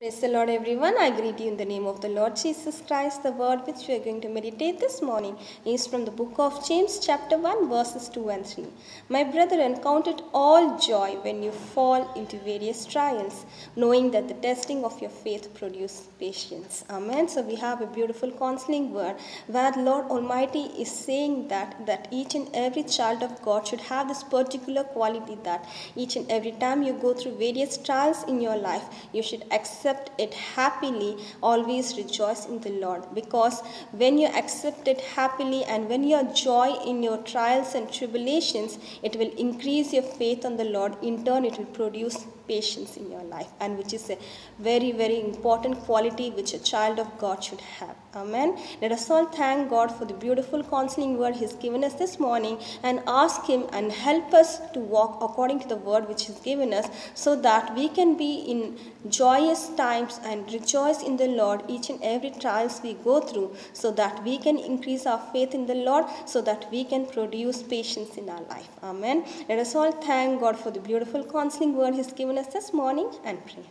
Praise the Lord, everyone. I greet you in the name of the Lord Jesus Christ. The word which we are going to meditate this morning is from the book of James, chapter 1, verses 2 and 3. My brethren, count it all joy when you fall into various trials, knowing that the testing of your faith produces patience. Amen. So we have a beautiful counseling word where the Lord Almighty is saying that each and every child of God should have this particular quality that each and every time you go through various trials in your life, you should accept it happily, always rejoice in the Lord, because when you accept it happily and when you are joy in your trials and tribulations, it will increase your faith on the Lord. In turn, it will produce patience in your life, and which is a very important quality which a child of God should have. Amen. Let us all thank God for the beautiful counseling word He's given us this morning and ask Him and help us to walk according to the word which He's given us, so that we can be in joyous times and rejoice in the Lord each and every trials we go through, so that we can increase our faith in the Lord, so that we can produce patience in our life. Amen. Let us all thank God for the beautiful counseling word He's given us this morning and pray.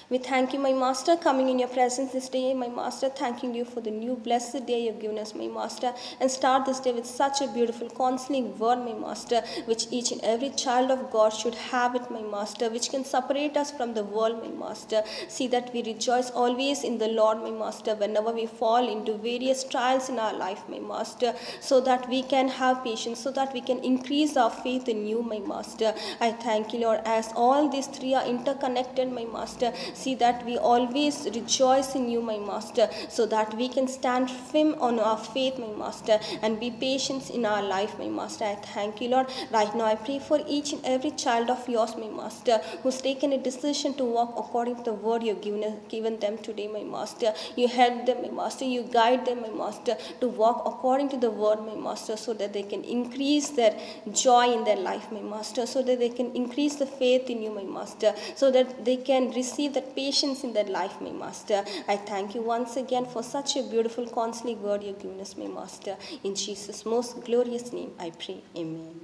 We thank you, my Master, coming in your presence this day. My Master, thanking you for the new blessed day you've given us, my Master. And start this day with such a beautiful counseling word, my Master, which each and every child of God should have it, my Master, which can separate us from the world, my Master. See that we rejoice always in the Lord, my Master, whenever we fall into various trials in our life, my Master, so that we can have patience, so that we can increase our faith in you, my Master. I thank you, Lord, as all these three are interconnected, my Master. See that we always rejoice in you, my Master, so that we can stand firm on our faith, my Master, and be patient in our life, my Master. I thank you, Lord. Right now I pray for each and every child of yours, my Master, who's taken a decision to walk according to the word you've given them today, my Master. You help them, my Master. You guide them, my Master, to walk according to the word, my Master, so that they can increase their joy in their life, my Master, so that they can increase the faith in you, my Master, so that they can receive that patience in their life, my Master. I thank you once again for such a beautiful counseling word you've given us, my Master. In Jesus' most glorious name I pray. Amen.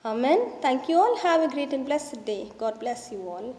Amen. Thank you all. Have a great and blessed day. God bless you all.